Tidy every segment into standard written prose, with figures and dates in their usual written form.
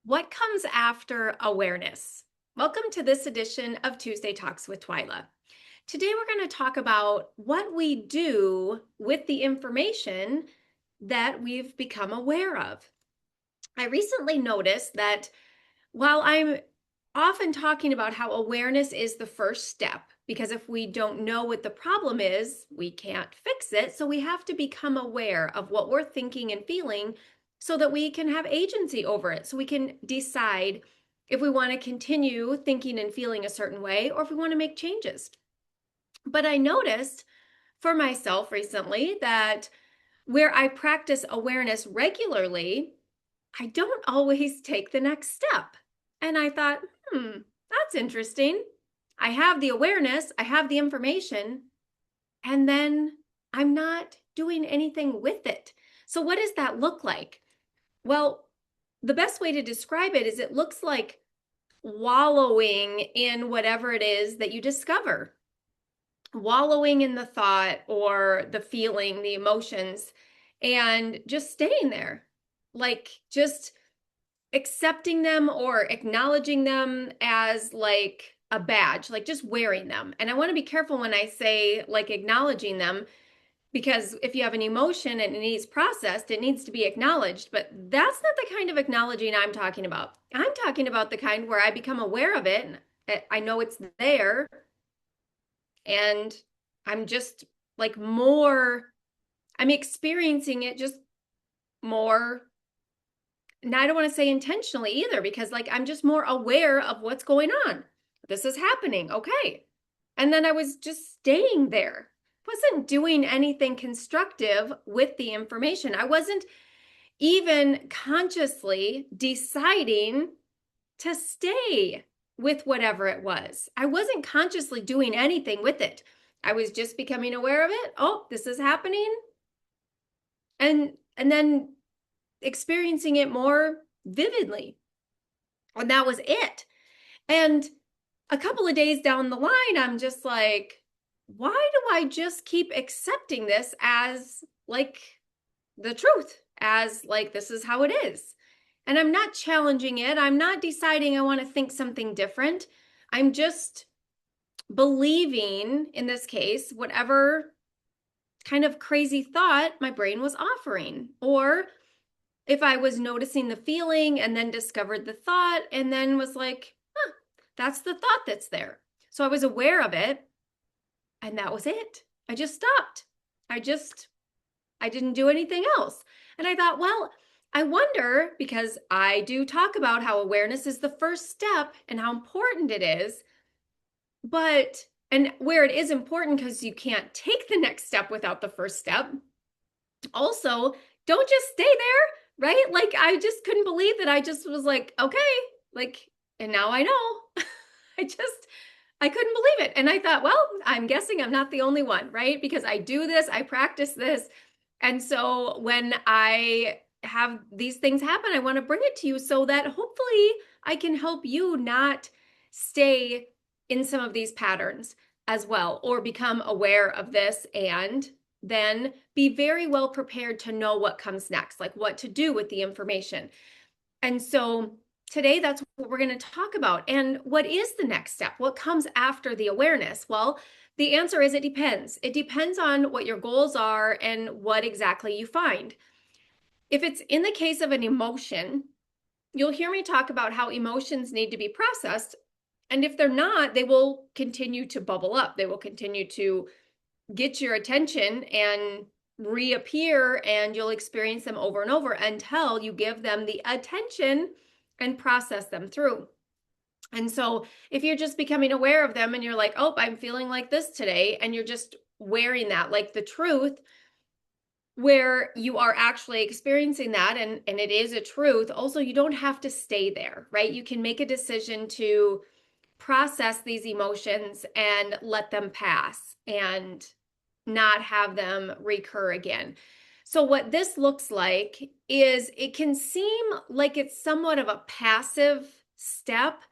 What comes after awareness? Welcome to this edition of Tuesday Talks with Twyla. Today, we're going to talk about what we do with the information that we've become aware of. I recently noticed that while I'm often talking about how awareness is the first step, because if we don't know what the problem is, we can't fix it. So we have to become aware of what we're thinking and feeling so that we can have agency over it. So we can decide if we want to continue thinking and feeling a certain way or if we want to make changes. But I noticed for myself recently that where I practice awareness regularly, I don't always take the next step. And I thought, that's interesting. I have the awareness, I have the information, and then I'm not doing anything with it. So, what does that look like? Well, the best way to describe it is it looks like wallowing in whatever it is that you discover, wallowing in the thought or the feeling, the emotions, and just staying there. Like just accepting them or acknowledging them as like a badge, like just wearing them. And I want to be careful when I say like acknowledging them, because if you have an emotion and it needs processed, it needs to be acknowledged. But that's not the kind of acknowledging I'm talking about. I'm talking about the kind where I become aware of it and I know it's there and I'm just like more, I'm experiencing it just more. And I don't want to say intentionally either, because like I'm just more aware of what's going on. This is happening. Okay. And then I was just staying there. Wasn't doing anything constructive with the information. I wasn't even consciously deciding to stay with whatever it was. I wasn't consciously doing anything with it. I was just becoming aware of it. Oh, this is happening. And then experiencing it more vividly. And that was it. And a couple of days down the line, I'm just like, why do I just keep accepting this as like the truth, as like this is how it is? And I'm not challenging it. I'm not deciding I want to think something different. I'm just believing, in this case, whatever kind of crazy thought my brain was offering. Or if I was noticing the feeling and then discovered the thought and then was like, huh, that's the thought that's there. So I was aware of it and that was it. I just stopped. I didn't do anything else. And I thought, well, I wonder, because I do talk about how awareness is the first step and how important it is, but, and where it is important because you can't take the next step without the first step. Also, don't just stay there, right? Like I just couldn't believe that I just was like, okay, like, and now I know. I just, I couldn't believe it. And I thought, well, I'm guessing I'm not the only one, right? Because I do this, I practice this. And so when I have these things happen, I want to bring it to you so that hopefully I can help you not stay in some of these patterns as well, or become aware of this and then be very well prepared to know what comes next, like what to do with the information. And so today, that's what we're going to talk about. And what is the next step? What comes after the awareness? Well, the answer is it depends. It depends on what your goals are and what exactly you find. If it's in the case of an emotion, you'll hear me talk about how emotions need to be processed. And if they're not, they will continue to bubble up. They will continue to get your attention and reappear, and you'll experience them over and over until you give them the attention and process them through. And so if you're just becoming aware of them and you're like, oh, I'm feeling like this today, and you're just wearing that like the truth, where you are actually experiencing that and it is a truth, also you don't have to stay there, right? You can make a decision to process these emotions and let them pass and not have them recur again. So what this looks like is it can seem like it's somewhat of a passive step,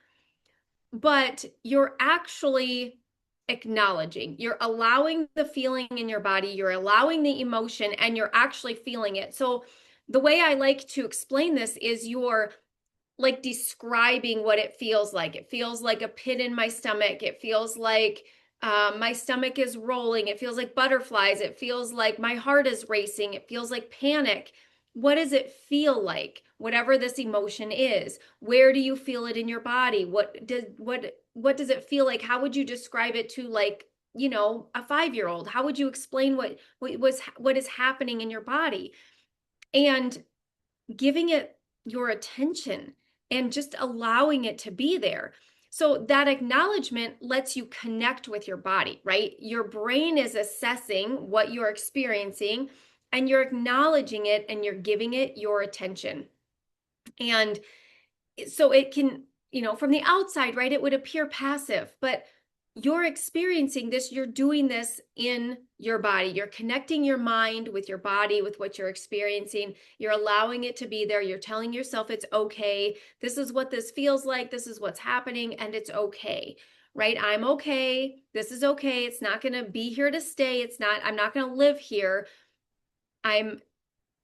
but you're actually acknowledging, you're allowing the feeling in your body, you're allowing the emotion, and you're actually feeling it. So the way I like to explain this is you're like describing what it feels like. It feels like a pit in my stomach. It feels like my stomach is rolling. It feels like butterflies. It feels like my heart is racing. It feels like panic. What does it feel like? Whatever this emotion is, where do you feel it in your body? What does it feel like? How would you describe it to, like, a 5-year-old? How would you explain what is happening in your body? And giving it your attention and just allowing it to be there. So that acknowledgement lets you connect with your body, right? Your brain is assessing what you're experiencing, and you're acknowledging it and you're giving it your attention. And so it can, from the outside, right, it would appear passive, but you're experiencing this, you're doing this in your body. You're connecting your mind with your body, with what you're experiencing. You're allowing it to be there. You're telling yourself it's okay. This is what this feels like. This is what's happening, and it's okay, right? I'm okay. This is okay. It's not going to be here to stay. I'm not going to live here. I'm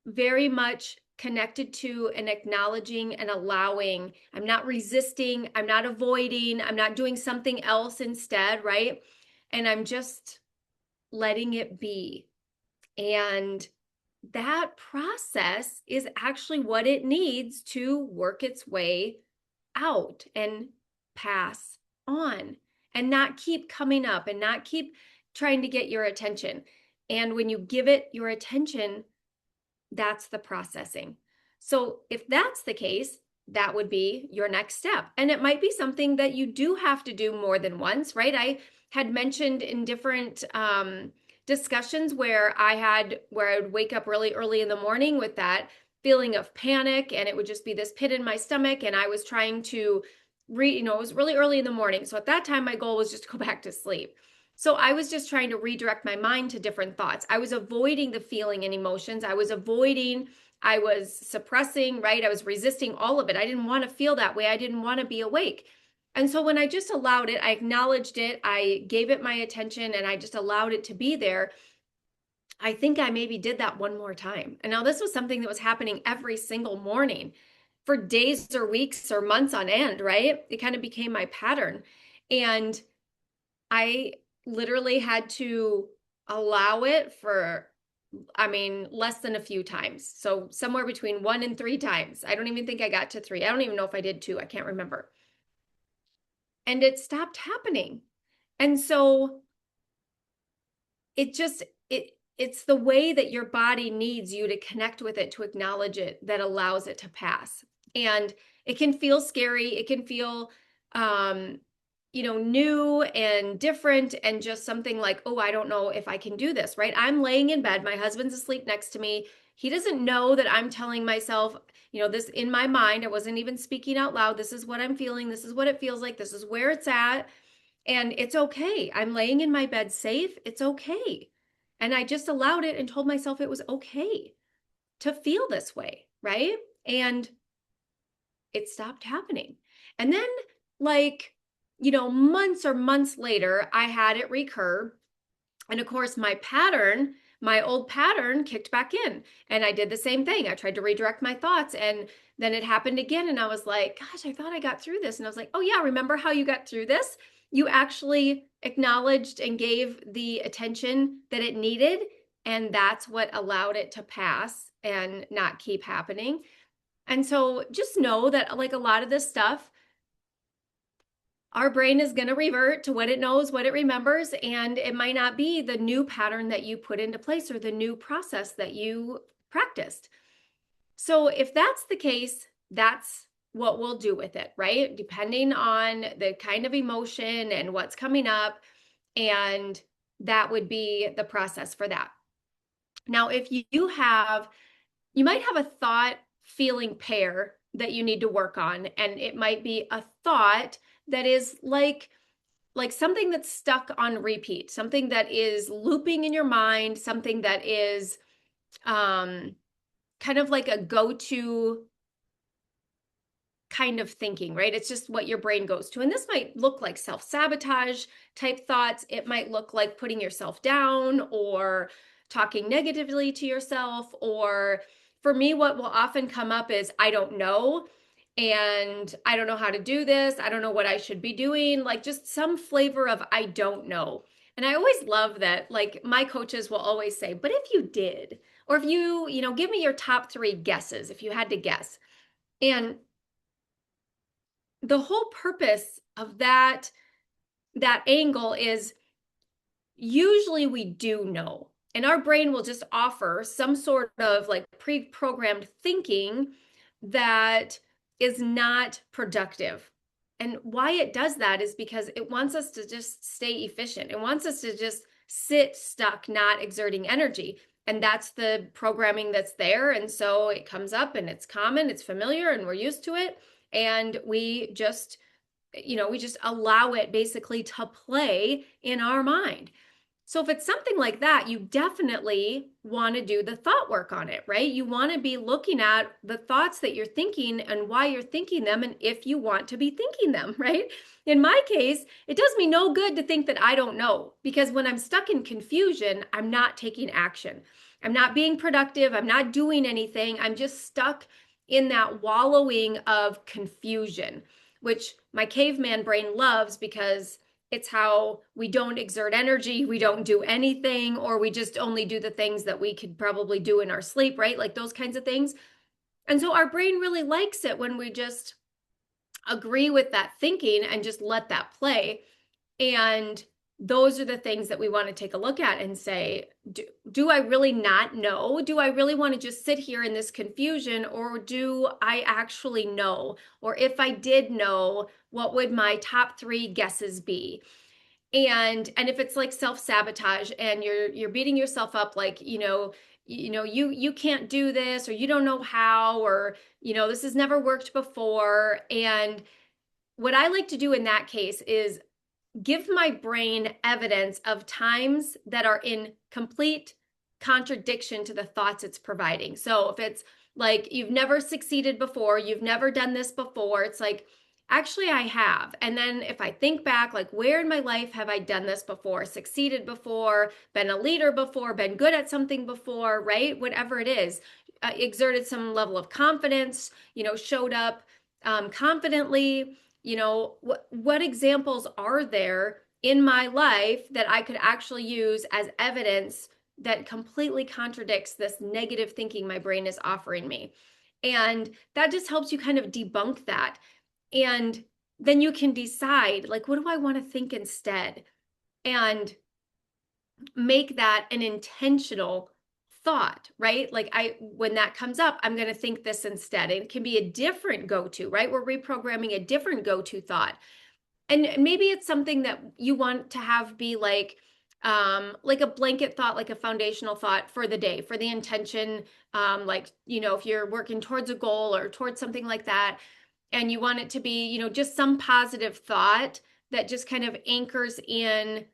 very much connected to and acknowledging and allowing. I'm not resisting. I'm not avoiding. I'm not doing something else instead, right? And I'm just letting it be. And that process is actually what it needs to work its way out and pass on, and not keep coming up and not keep trying to get your attention. And when you give it your attention, that's the processing. So if that's the case, that would be your next step. And it might be something that you do have to do more than once, right? I had mentioned in different discussions where I would wake up really early in the morning with that feeling of panic, and it would just be this pit in my stomach. And I was trying to it was really early in the morning. So at that time, my goal was just to go back to sleep. So I was just trying to redirect my mind to different thoughts. I was avoiding the feeling and emotions. I was suppressing, right? I was resisting all of it. I didn't want to feel that way. I didn't want to be awake. And so when I just allowed it, I acknowledged it, I gave it my attention, and I just allowed it to be there. I think I maybe did that one more time. And now this was something that was happening every single morning for days or weeks or months on end, right? It kind of became my pattern. And I literally had to allow it for, less than a few times. So somewhere between 1 and 3 times. I don't even think I got to 3. I don't even know if I did 2. I can't remember. And it stopped happening. And so it's the way that your body needs you to connect with it, to acknowledge it, that allows it to pass. And it can feel scary. It can feel new and different, and just something like, oh, I don't know if I can do this, right? I'm laying in bed. My husband's asleep next to me. He doesn't know that I'm telling myself, this in my mind. I wasn't even speaking out loud. This is what I'm feeling. This is what it feels like. This is where it's at. And it's okay. I'm laying in my bed safe. It's okay. And I just allowed it and told myself it was okay to feel this way, right? And it stopped happening. And then, like, months or months later, I had it recur. And of course, my old pattern kicked back in. And I did the same thing. I tried to redirect my thoughts, and then it happened again. And I was like, gosh, I thought I got through this. And I was like, oh, yeah, remember how you got through this? You actually acknowledged and gave the attention that it needed. And that's what allowed it to pass and not keep happening. And so just know that, like, a lot of this stuff, our brain is going to revert to what it knows, what it remembers, and it might not be the new pattern that you put into place or the new process that you practiced. So if that's the case, that's what we'll do with it, right? Depending on the kind of emotion and what's coming up, and that would be the process for that. Now, if you might have a thought feeling pair that you need to work on, and it might be a thought that is like something that's stuck on repeat, something that is looping in your mind, something that is kind of like a go-to kind of thinking, right? It's just what your brain goes to. And this might look like self-sabotage type thoughts. It might look like putting yourself down or talking negatively to yourself. Or for me, what will often come up is, I don't know. and I don't know how to do this. I don't know what I should be doing. Like just some flavor of I don't know. And I always love that. Like my coaches will always say, but if you did, or if you give me your top three guesses if you had to guess. And the whole purpose of that angle is usually we do know. And our brain will just offer some sort of like pre-programmed thinking that is not productive. And why it does that is because it wants us to just stay efficient. It wants us to just sit stuck, not exerting energy. And that's the programming that's there. And so it comes up and it's common, it's familiar, and we're used to it. And we just allow it basically to play in our mind. So if it's something like that, you definitely want to do the thought work on it, right? You want to be looking at the thoughts that you're thinking and why you're thinking them and if you want to be thinking them, right? In my case, it does me no good to think that I don't know, because when I'm stuck in confusion, I'm not taking action. I'm not being productive. I'm not doing anything. I'm just stuck in that wallowing of confusion, which my caveman brain loves because it's how we don't exert energy, we don't do anything, or we just only do the things that we could probably do in our sleep, right? Like those kinds of things. And so our brain really likes it when we just agree with that thinking and just let that play. And those are the things that we want to take a look at and say, do I really not know? Do I really want to just sit here in this confusion, or do I actually know? Or if I did know, what would my top three guesses be? And if it's like self-sabotage and you're beating yourself up, like, you can't do this, or you don't know how, or this has never worked before. And what I like to do in that case is give my brain evidence of times that are in complete contradiction to the thoughts it's providing. So if it's like you've never succeeded before, you've never done this before, it's like, actually, I have. And then if I think back, like, where in my life have I done this before, succeeded before, been a leader before, been good at something before, right? Whatever it is, exerted some level of confidence, showed up confidently. What examples are there in my life that I could actually use as evidence that completely contradicts this negative thinking my brain is offering me? And that just helps you kind of debunk that. And then you can decide, like, what do I want to think instead? And make that an intentional thought, right? Like when that comes up, I'm going to think this instead. And it can be a different go-to, right? We're reprogramming a different go-to thought. And maybe it's something that you want to have be like a blanket thought, like a foundational thought for the day, for the intention. If you're working towards a goal or towards something like that, and you want it to be, just some positive thought that just kind of anchors in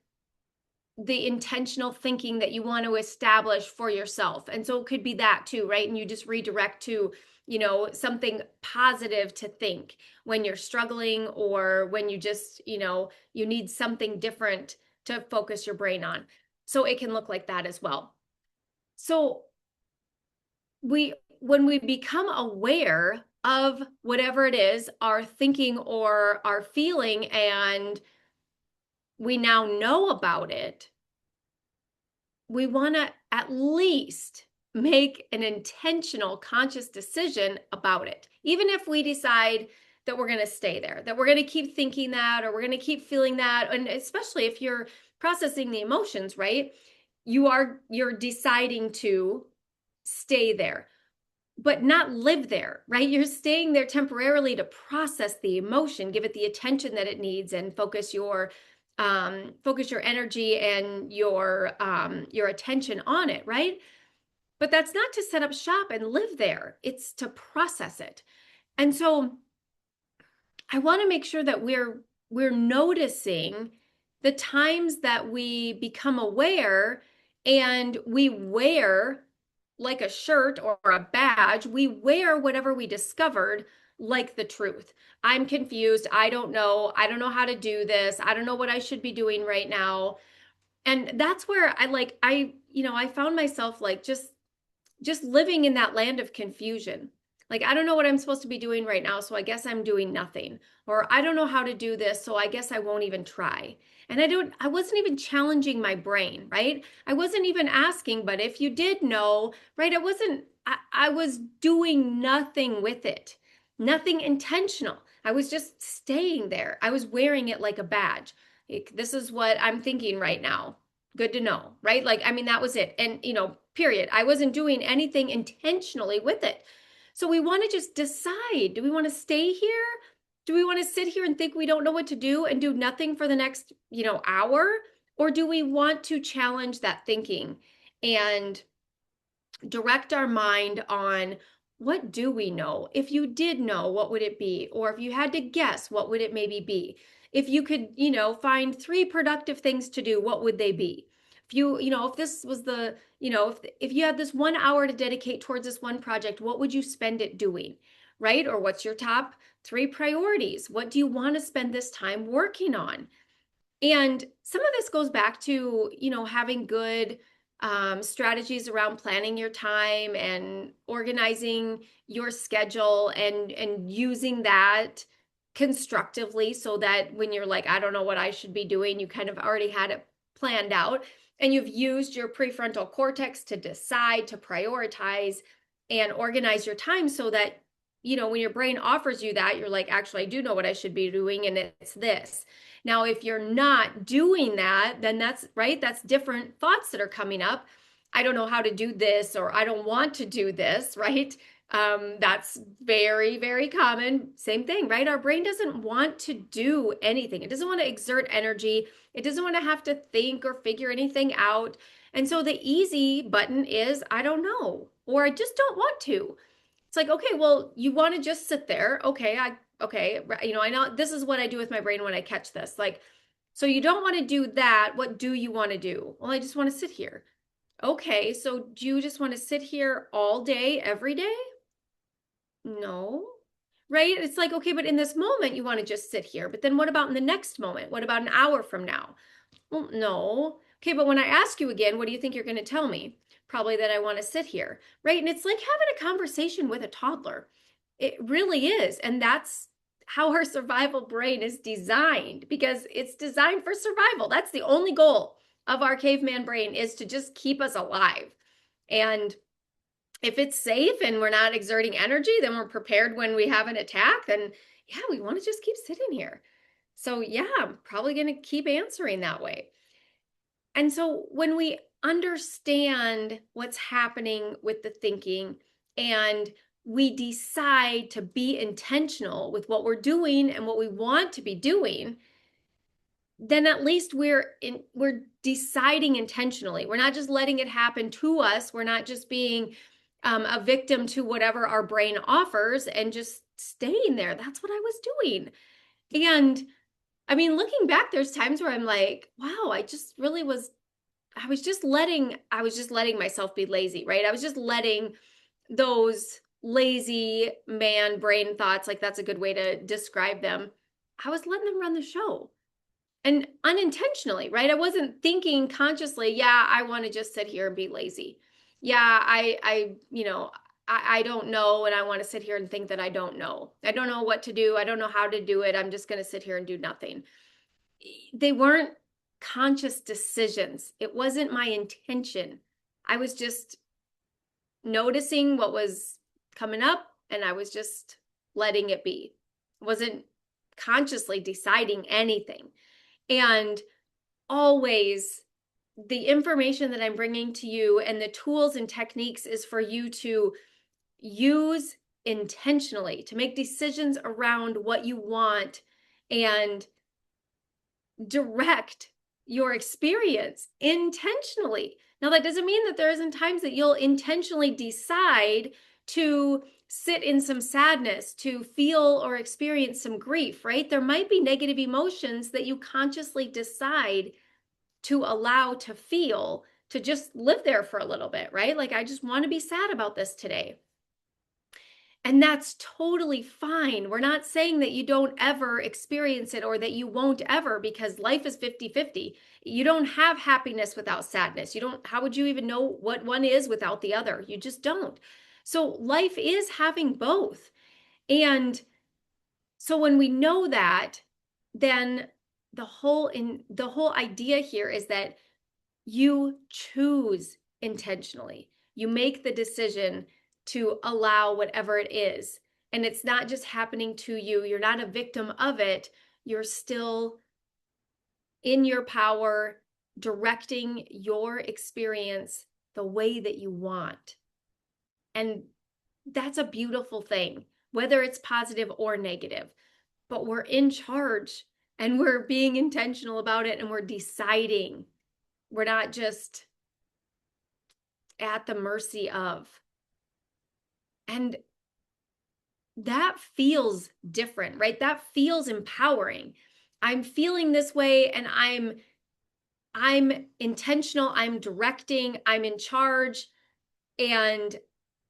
the intentional thinking that you want to establish for yourself. And so it could be that too, right? And you just redirect to, something positive to think when you're struggling, or when you just, you need something different to focus your brain on. So it can look like that as well. So when we become aware of whatever it is, our thinking or our feeling, and we now know about it, we want to at least make an intentional, conscious decision about it. Even if we decide that we're going to stay there, that we're going to keep thinking that, or we're going to keep feeling that. And especially if you're processing the emotions, right? You're deciding to stay there, but not live there, right? You're staying there temporarily to process the emotion, give it the attention that it needs, and focus your energy and your attention on it, right? But that's not to set up shop and live there. It's to process it. And so I want to make sure that we're noticing the times that we become aware, and we wear, like a shirt or a badge, we wear whatever we discovered like the truth. I'm confused. I don't know. I don't know how to do this. I don't know what I should be doing right now. And that's where I found myself like just living in that land of confusion. Like, I don't know what I'm supposed to be doing right now, so I guess I'm doing nothing. Or I don't know how to do this, so I guess I won't even try. And I wasn't even challenging my brain, right? I wasn't even asking, but if you did know, right? I was doing nothing with it, nothing intentional. I was just staying there. I was wearing it like a badge. This is what I'm thinking right now. Good to know, right? Like, I mean, that was it. And, period. I wasn't doing anything intentionally with it. So we want to just decide, do we want to stay here? Do we want to sit here and think we don't know what to do and do nothing for the next, hour? Or do we want to challenge that thinking and direct our mind on what do we know? If you did know, what would it be? Or if you had to guess, what would it maybe be? If you could, find 3 productive things to do, what would they be? If this was if you had this 1 hour to dedicate towards this one project, what would you spend it doing? Right? Or what's your top 3 priorities? What do you want to spend this time working on? And some of this goes back to, having good strategies around planning your time and organizing your schedule and using that constructively so that when you're like, I don't know what I should be doing, you kind of already had it planned out and you've used your prefrontal cortex to decide, to prioritize and organize your time so that, when your brain offers you that, you're like, actually, I do know what I should be doing, and it's this. Now, if you're not doing that, then that's right. That's different thoughts that are coming up. I don't know how to do this, or I don't want to do this, right? That's very, very common. Same thing, right? Our brain doesn't want to do anything. It doesn't want to exert energy. It doesn't want to have to think or figure anything out. And so the easy button is, I don't know, or I just don't want to. It's like, okay, well, you want to just sit there. Okay, I know this is what I do with my brain when I catch this. Like, so you don't want to do that. What do you want to do? Well, I just want to sit here. Okay, so do you just want to sit here all day, every day? No. Right? It's like, okay, but in this moment, you want to just sit here. But then what about in the next moment? What about an hour from now? Well, no. Okay, but when I ask you again, what do you think you're going to tell me? Probably that I want to sit here, right? And it's like having a conversation with a toddler. It really is. And that's how our survival brain is designed because it's designed for survival. That's the only goal of our caveman brain is to just keep us alive. And if it's safe and we're not exerting energy, then we're prepared when we have an attack. Then, yeah, we want to just keep sitting here. So, yeah, I'm probably going to keep answering that way. And so when we understand what's happening with the thinking and we decide to be intentional with what we're doing and what we want to be doing, then at least we're deciding intentionally. We're not just letting it happen to us. We're not just being a victim to whatever our brain offers and just staying there. That's what I was doing. And I mean, looking back, there's times where I'm like, wow, I was just letting myself be lazy, right? I was just letting those lazy man brain thoughts, like that's a good way to describe them. I was letting them run the show and unintentionally, right? I wasn't thinking consciously, yeah, I want to just sit here and be lazy. Yeah, I don't know. And I want to sit here and think that I don't know. I don't know what to do. I don't know how to do it. I'm just going to sit here and do nothing. They weren't conscious decisions. It wasn't my intention. I was just noticing what was coming up and I was just letting it be. I wasn't consciously deciding anything. And always the information that I'm bringing to you and the tools and techniques is for you to use intentionally, to make decisions around what you want and direct your experience intentionally. Now, that doesn't mean that there isn't times that you'll intentionally decide to sit in some sadness, to feel or experience some grief, right? There might be negative emotions that you consciously decide to allow to feel, to just live there for a little bit, right? Like, I just want to be sad about this today. And that's totally fine. We're not saying that you don't ever experience it or that you won't ever, because life is 50-50. You don't have happiness without sadness. How would you even know what one is without the other? You just don't. So life is having both. And so when we know that, then the whole idea here is that you choose intentionally. You make the decision to allow whatever it is. And it's not just happening to you. You're not a victim of it. You're still in your power, directing your experience the way that you want. And that's a beautiful thing, whether it's positive or negative. But we're in charge and we're being intentional about it and we're deciding. We're not just at the mercy of. And that feels different, right? That feels empowering. I'm feeling this way and I'm intentional, I'm directing, I'm in charge, and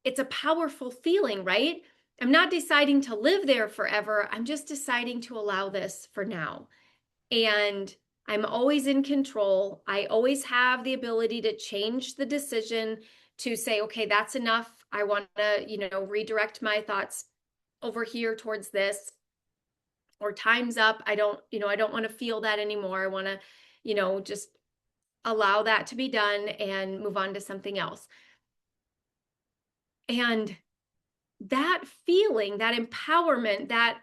it's a powerful feeling, right? I'm not deciding to live there forever. I'm just deciding to allow this for now. And I'm always in control. I always have the ability to change the decision to say, okay, that's enough. I want to, redirect my thoughts over here towards this, or time's up. I don't want to feel that anymore. I want to, just allow that to be done and move on to something else. And that feeling, that empowerment, that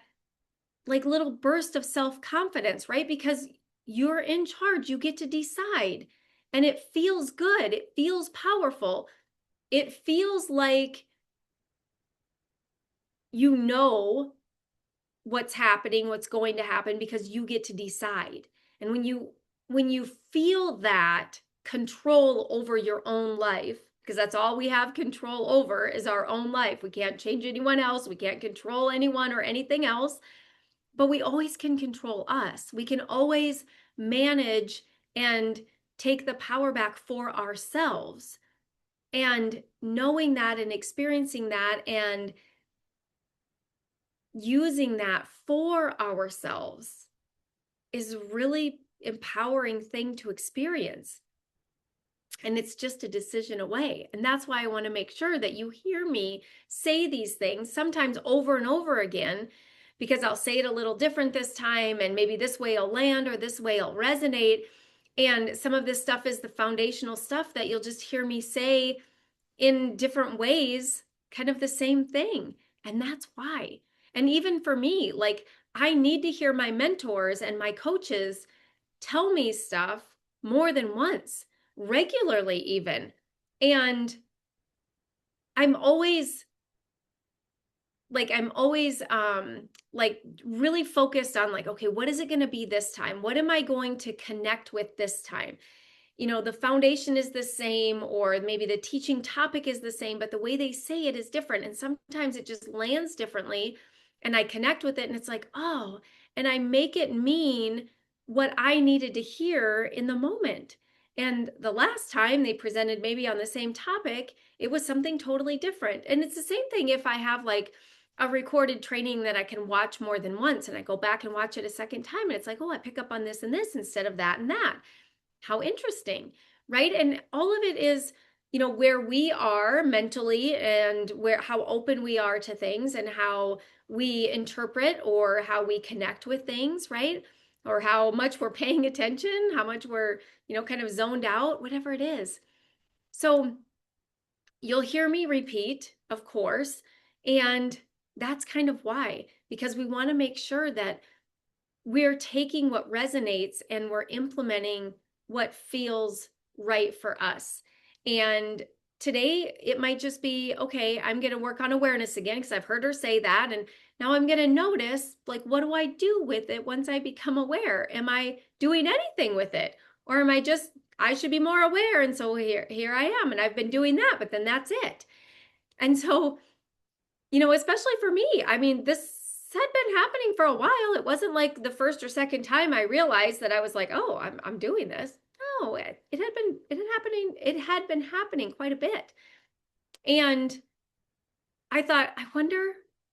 like little burst of self-confidence, right? Because you're in charge, you get to decide. And it feels good. It feels powerful. It feels like you know what's happening, what's going to happen because you get to decide. And when you feel that control over your own life, because that's all we have control over is our own life. We can't change anyone else. We can't control anyone or anything else, but we always can control us. We can always manage and take the power back for ourselves. And knowing that and experiencing that and using that for ourselves is a really empowering thing to experience. And it's just a decision away. And that's why I want to make sure that you hear me say these things sometimes over and over again, because I'll say it a little different this time, and maybe this way it'll land or this way it'll resonate. And some of this stuff is the foundational stuff that you'll just hear me say in different ways, kind of the same thing. And that's why. And even for me, like I need to hear my mentors and my coaches tell me stuff more than once, regularly even. And I'm always like really focused on like, okay, what is it going to be this time? What am I going to connect with this time? The foundation is the same, or maybe the teaching topic is the same, but the way they say it is different. And sometimes it just lands differently and I connect with it and it's like, oh, and I make it mean what I needed to hear in the moment. And the last time they presented maybe on the same topic, it was something totally different. And it's the same thing if I have like a recorded training that I can watch more than once and I go back and watch it a second time and it's like, oh, I pick up on this and this instead of that and that. How interesting, right? And all of it is, where we are mentally and how open we are to things and how we interpret or how we connect with things, right? Or how much we're paying attention, how much we're, kind of zoned out, whatever it is. So you'll hear me repeat, of course, and that's kind of why, because we want to make sure that we're taking what resonates and we're implementing what feels right for us. And today it might just be, okay, I'm going to work on awareness again because I've heard her say that. And now I'm going to notice, like, what do I do with it once I become aware? Am I doing anything with it? Or am I just, I should be more aware. And so here I am. And I've been doing that, but then that's it. And so, especially for me, I mean, this had been happening for a while. It wasn't like the first or second time I realized that I was like, oh, I'm doing this. No, it had been happening quite a bit. And I thought, I wonder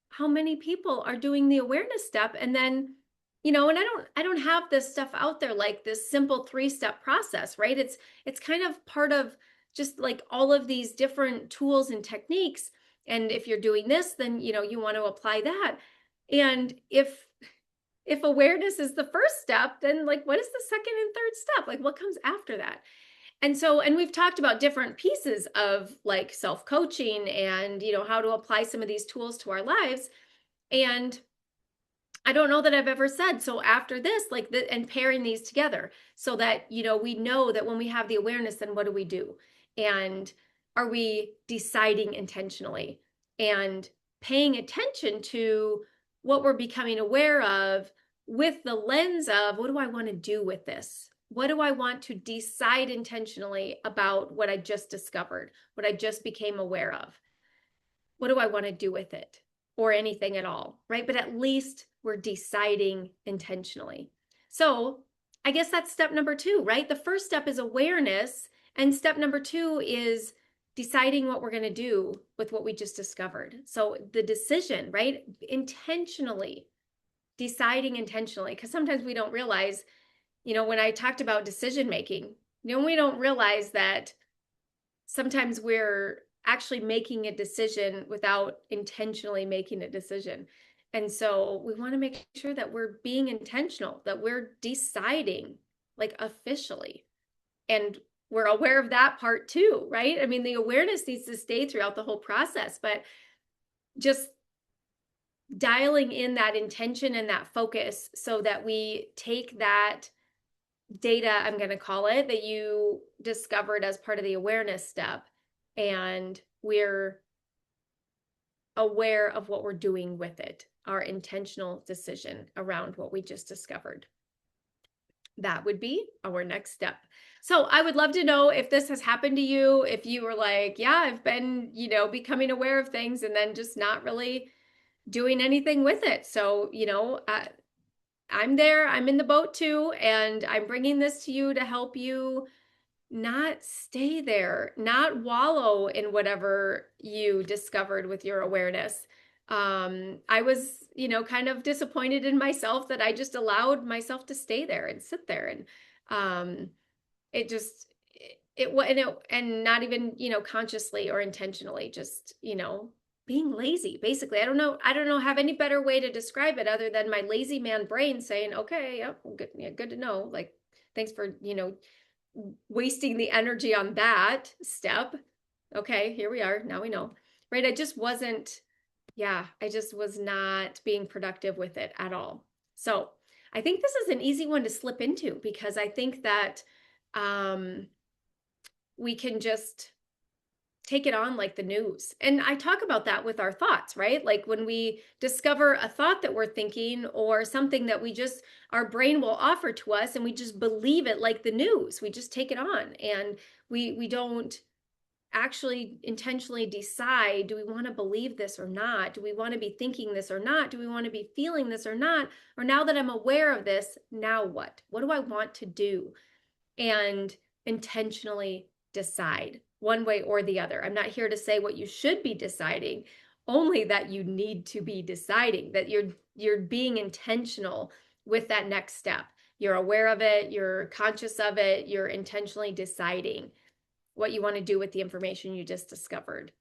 how many people are doing the awareness step. And then, and I don't have this stuff out there like this simple 3-step process, right? It's kind of part of just like all of these different tools and techniques. And if you're doing this, then, you want to apply that. And if awareness is the first step, then like, what is the second and third step? Like, what comes after that? And we've talked about different pieces of like self-coaching and, how to apply some of these tools to our lives. And I don't know that I've ever said, so after this, like, and pairing these together so that, we know that when we have the awareness, then what do we do? And are we deciding intentionally and paying attention to what we're becoming aware of with the lens of, what do I want to do with this? What do I want to decide intentionally about what I just discovered, what I just became aware of? What do I want to do with it? Or anything at all, right? But at least we're deciding intentionally. So I guess that's step number 2, right? The first step is awareness. And step number 2 is deciding what we're going to do with what we just discovered. So the decision, right? Intentionally, deciding intentionally. Because sometimes we don't realize, when I talked about decision making, we don't realize that sometimes we're actually making a decision without intentionally making a decision. And so we want to make sure that we're being intentional, that we're deciding like officially. And we're aware of that part too, right? I mean, the awareness needs to stay throughout the whole process, but just dialing in that intention and that focus so that we take that data, I'm going to call it, that you discovered as part of the awareness step, and we're aware of what we're doing with it, our intentional decision around what we just discovered. That would be our next step. So I would love to know if this has happened to you, if you were like, yeah, I've been, becoming aware of things and then just not really doing anything with it. So, I'm there, I'm in the boat too, and I'm bringing this to you to help you not stay there, not wallow in whatever you discovered with your awareness. I was, kind of disappointed in myself that I just allowed myself to stay there and sit there. And it just, and not even, consciously or intentionally, just, being lazy, basically. I don't know, have any better way to describe it other than my lazy man brain saying, okay, yep, good, yeah, good to know. Like, thanks for, wasting the energy on that step. Okay, here we are. Now we know, right? I just was not being productive with it at all. So I think this is an easy one to slip into because I think that we can just take it on like the news. And I talk about that with our thoughts, right? Like when we discover a thought that we're thinking or something that our brain will offer to us and we just believe it like the news. We just take it on and we don't actually intentionally decide, do we want to believe this or not? Do we want to be thinking this or not? Do we want to be feeling this or not? Or now that I'm aware of this, now what? What do I want to do? And intentionally decide one way or the other. I'm not here to say what you should be deciding, only that you need to be deciding, that you're being intentional with that next step. You're aware of it, you're conscious of it, you're intentionally deciding what you want to do with the information you just discovered.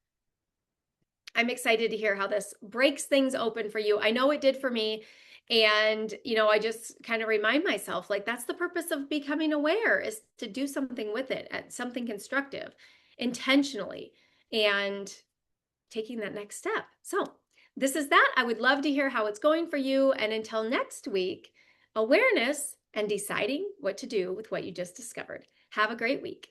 I'm excited to hear how this breaks things open for you. I know it did for me. And, I just kind of remind myself, like, that's the purpose of becoming aware, is to do something with it, something constructive, intentionally, and taking that next step. So this is that. I would love to hear how it's going for you. And until next week, awareness and deciding what to do with what you just discovered. Have a great week.